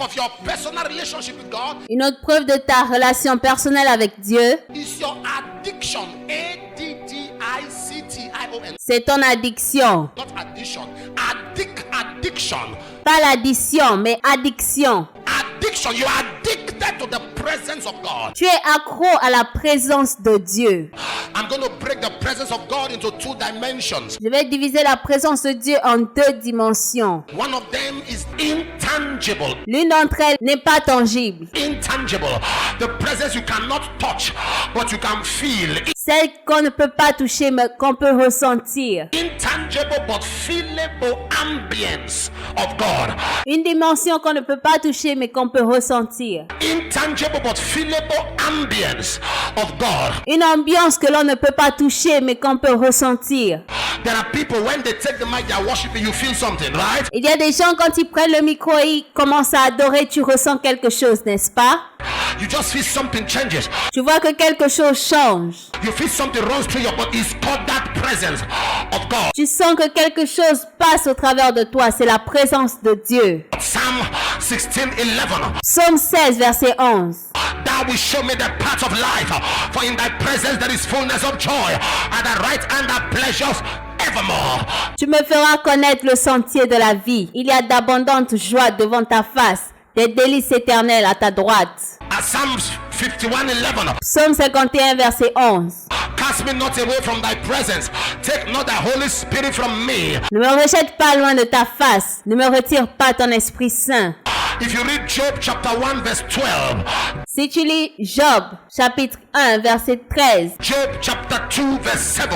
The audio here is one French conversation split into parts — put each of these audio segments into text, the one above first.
of your personal relationship with God Une autre preuve de ta relation personnelle avec Dieu, is your addiction. A-D-D-I-C-T-I-O-N. c'est ton addiction. Not addition. Addiction. Pas l'addition, mais addiction. Addiction. You are addicted to the presence of God. Tu es accro à la présence de Dieu. I'm going to break the presence of God into 2 dimensions. Je vais diviser la présence de Dieu en 2 dimensions. One of them is intangible. L'une d'entre elles n'est pas tangible. Intangible. The presence you cannot touch, but you can feel. Celle qu'on ne peut pas toucher, mais qu'on peut ressentir. Intangible but feelable ambience of God. Une dimension qu'on ne peut pas toucher, mais qu'on peut ressentir. Intangible but feelable ambience of God. Une ambiance que l'on ne peut pas toucher, mais qu'on peut ressentir. There are people, when they take the mic, they are worshiping, you feel something, right? Il y a des gens, quand ils prennent le micro et ils commencent à adorer, tu ressens quelque chose, n'est-ce pas? You just feel something changes. Tu vois que quelque chose change. You feel something runs through your body. It's called that presence of God. Tu sens que quelque chose passe au travers de toi. C'est la présence de Dieu. Psalm 16:11. Psaume 16, verset 11. Thou wilt show me the path of life, for in thy presence there is fullness of joy, at thy right hand are pleasures evermore. Tu me feras connaître le sentier de la vie. Il y a d'abondantes joies devant ta face, des délices éternelles à ta droite. Psalm 51:11. Psaume 51, verset 11. Cast me not away from thy presence. Take not thy Holy Spirit from me. Ne me rejette pas loin de ta face. Ne me retire pas ton Esprit Saint. If you read Job chapter 1 verse 12. Si tu lis Job, chapitre 1, verset 13. Job chapter 2 verse 7.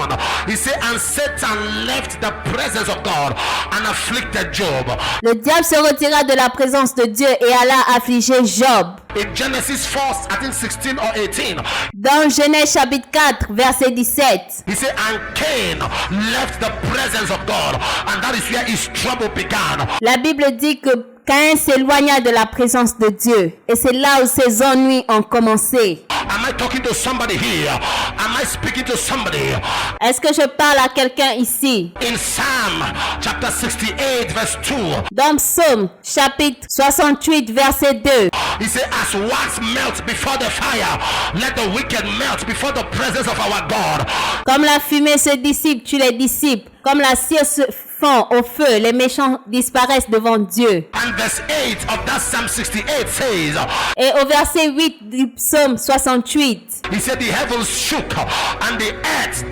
He said, and Satan left the presence of God and afflicted Job. Le diable se retira de la présence de Dieu et alla affliger Job. In Genesis 4, I think 16 or 18. Dans Genèse chapitre 4, verset 17. He said, and Cain left the presence of God, and that is where his trouble began. La Bible dit que Caïn s'éloigna de la présence de Dieu. Et c'est là où ses ennuis ont commencé. Am I talking to somebody here? Am I speaking to somebody? Est-ce que je parle à quelqu'un ici? In Psalm chapter 68 verse 2. Dans Psaume chapitre 68 verset 2. He said, as wax melt before the fire, let the wicked melt before the presence of our God. Comme la fumée se dissipe, tu les dissipes. Comme la cire se fond au feu, les méchants disparaissent devant Dieu. And verse 8 of that Psalm 68 says, et au verset 8 du psaume 68, he said, the heavens shook and the earth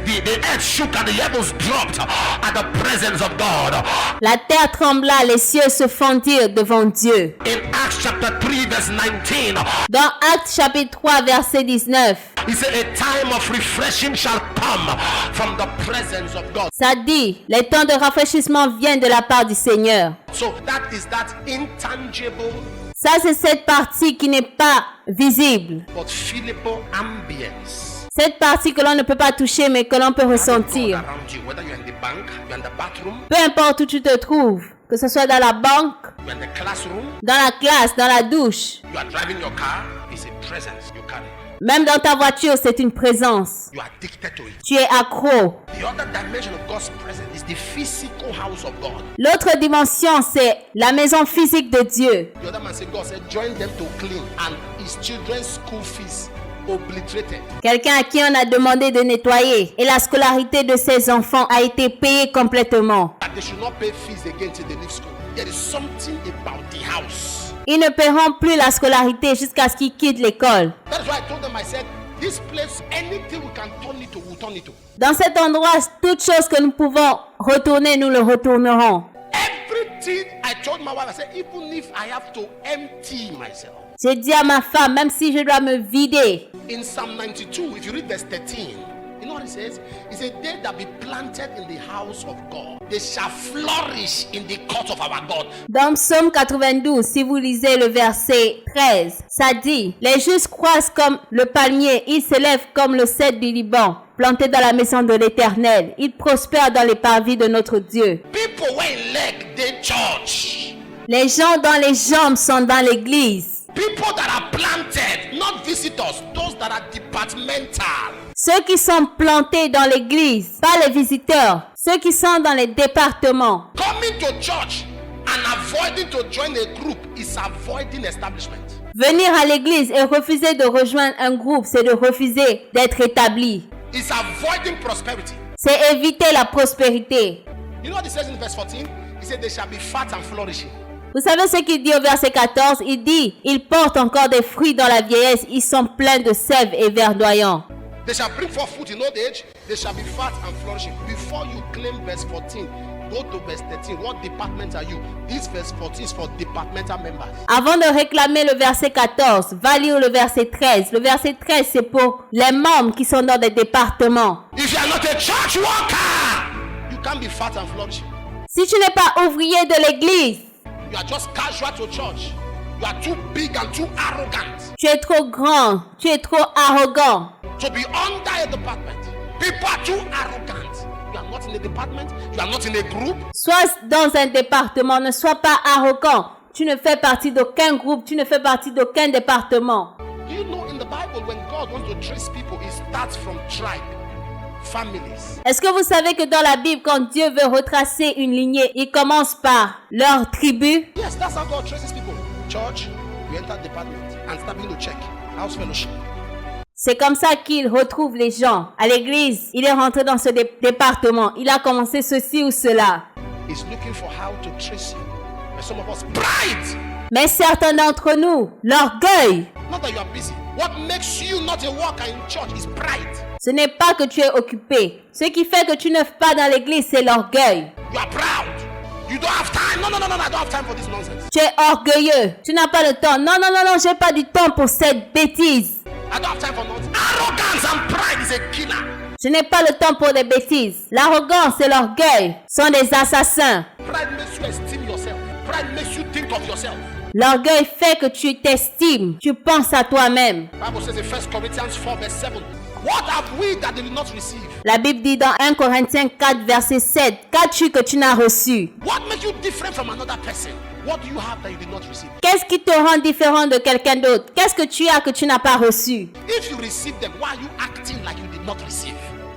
shook and the heavens dropped at the presence of God. La terre trembla, les cieux se fondirent devant Dieu. In Acts chapter 3 verse 19, dans Actes chapitre 3 verset 19, he said, a time of refreshing shall come from the presence of God. Ça dit, les temps de rafraîchissement viennent de la part du Seigneur. So that is that intangible, ça c'est cette partie qui n'est pas visible. but feelable ambience. Cette partie que l'on ne peut pas toucher mais que l'on peut ressentir. Peu importe où tu te trouves, que ce soit dans la banque, dans la classe, dans la douche, même dans ta voiture, c'est une présence. Tu es accro. L'autre dimension, c'est la maison physique de Dieu. Quelqu'un à qui on a demandé de nettoyer et la scolarité de ses enfants a été payée complètement. Ils ne paieront plus la scolarité jusqu'à ce qu'ils quittent l'école. Dans cet endroit, toute chose que nous pouvons retourner, nous le retournerons. J'ai dit à ma femme, même si je dois me vider. In Psalm 92, if you read verse 13, you know what it says? It says, they that be planted in the house of God, they shall flourish in the court of our God. Dans Psaume 92, si vous lisez le verset 13, ça dit, les justes croissent comme le palmier, ils s'élèvent comme le cèdre du Liban, plantés dans la maison de l'Éternel. Ils prospèrent dans les parvis de notre Dieu. People were elect the church. Les gens dont les jambes sont dans l'église. People that are planted, not visitors, those that are departmental. Ceux qui sont plantés dans l'église, pas les visiteurs, ceux qui sont dans les départements. Coming to church And avoiding to join a group is avoiding establishment. Venir à l'église et refuser de rejoindre un groupe, c'est de refuser d'être établi. It's avoiding prosperity. C'est éviter la prospérité. You know what it says in verse 14? It said they shall be fat and flourishing. Vous savez ce qu'il dit au verset 14? Il dit, ils portent encore des fruits dans la vieillesse, ils sont pleins de sève et verdoyants. They shall bring forth fruit in old age. They shall be fat and flourishing. Before you claim verse 14, go to verse 13. What department are you? This verse 14 is for departmental members. Avant de réclamer le verset 14, va lire le verset 13. Le verset 13, c'est pour les membres qui sont dans des départements. If you are not a church worker, you can't be fat and flourishing. Si tu n'es pas ouvrier de l'église, You are just casual to church. You are too big and too arrogant tu es trop grand, tu es trop arrogant. to be under a department. People are too arrogant. You are not in a department. You are not in a group. Sois dans un département, ne sois pas arrogant. Tu ne fais partie d'aucun groupe, tu ne fais partie d'aucun département. Do you know in the Bible when God wants to trace people, He starts from tribe, families. Est-ce que vous savez que dans la Bible, quand Dieu veut retracer une lignée, il commence par leur tribu? Yes, that's how God traces people. Church, you enter department and start beginning to check house fellowship. C'est comme ça qu'il retrouve les gens. À l'église, il est rentré dans ce département. Il a commencé ceci ou cela. He's looking for how to trace you. And some of us, pride. Mais certains d'entre nous, l'orgueil. Not that you are busy. What makes you not a worker in church is pride. Ce n'est pas que tu es occupé. Ce qui fait que tu ne fais pas dans l'église, c'est l'orgueil. You are proud. You don't have time. No, I don't have time for this nonsense. Tu es orgueilleux. Tu n'as pas le temps. Non, j'ai pas du temps pour cette bêtise. I don't have time for nonsense. Arrogance and pride is a killer. Je n'ai pas le temps pour des bêtises. L'arrogance et l'orgueil sont des assassins. Pride makes you esteem yourself. Pride makes you think of yourself. L'orgueil fait que tu t'estimes. Tu penses à toi-même. Bible says in 1 Corinthians 4 verse 7, what have we that they did not receive? La Bible dit dans 1 Corinthiens 4 verset 7, qu'as-tu que tu n'as reçu? What makes you different from another person? What do you have that you did not receive? Qu'est-ce qui te rend différent de quelqu'un d'autre? Qu'est-ce que tu as que tu n'as pas reçu? If you receive them, why are you acting like you did not receive?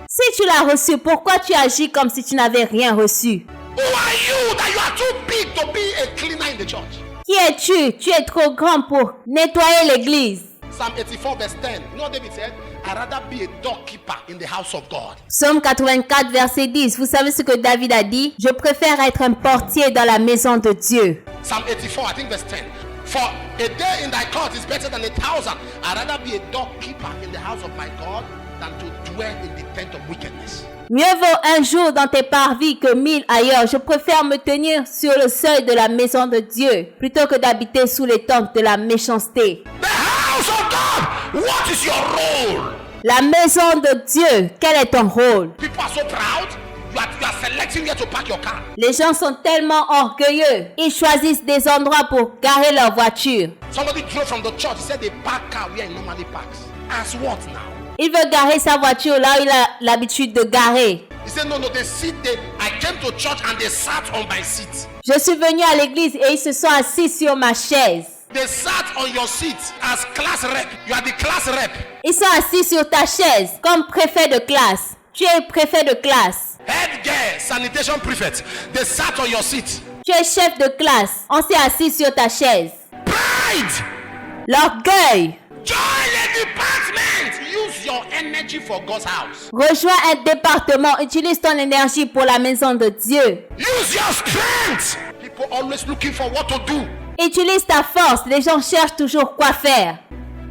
Si tu l'as reçu, pourquoi tu agis comme si tu n'avais rien reçu? Who are you that you are too big to be a cleaner in the church? Qui es-tu? Tu es trop grand pour nettoyer l'église. Psalm 84 verse 10. You know what David said? I'd rather be a doorkeeper in the house of God. Psaume 84 verset 10. Vous savez ce que David a dit? Je préfère être un portier dans la maison de Dieu. Psalm 84, I think verse 10. For a day in thy court is better than 1,000. I'd rather be a doorkeeper in the house of my God than to dwell in the tent of wickedness. Mieux vaut un jour dans tes parvis que 1000 ailleurs. Je préfère me tenir sur le seuil de la maison de Dieu plutôt que d'habiter sous les tentes de la méchanceté. The house of God, what is your role? La maison de Dieu, quel est ton rôle? People are so proud. You are selecting where to park your car. Les gens sont tellement orgueilleux. Ils choisissent des endroits pour garer leur voiture. Somebody drove from the church. He said they park car where he normally parks. As what now? Il veut garer sa voiture là où il a l'habitude de garer. He said, no, they sit there. I came to church and they sat on my seat. Je suis venu à l'église et ils se sont assis sur ma chaise. They sat on your seat as class rep. You are the class rep. Ils sont assis sur ta chaise comme préfet de classe. Tu es préfet de classe. Head girl, sanitation prefect. They sat on your seat. Tu es chef de classe. On s'est assis sur ta chaise. Pride. L'orgueil. Join the department. Use your energy for God's house. Rejoins un département. Utilise ton énergie pour la maison de Dieu. Use your strength. People always looking for what to do. Utilise ta force. Les gens cherchent toujours quoi faire.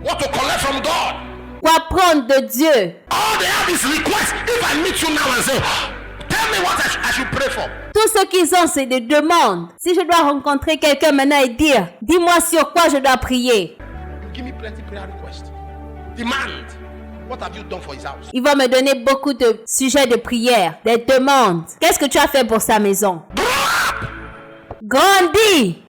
What to collect from God. Quoi prendre de Dieu. All they have is requests. If I meet you now and say, tell me what I should pray for. Tout ce qu'ils ont, c'est des demandes. Si je dois rencontrer quelqu'un maintenant et dire, dis-moi sur quoi je dois prier. You give me plenty prayer requests. Demand. What have you done for his house? Il va me donner beaucoup de sujets de prière, des demandes. Qu'est-ce que tu as fait pour sa maison? Grow up. Grandis.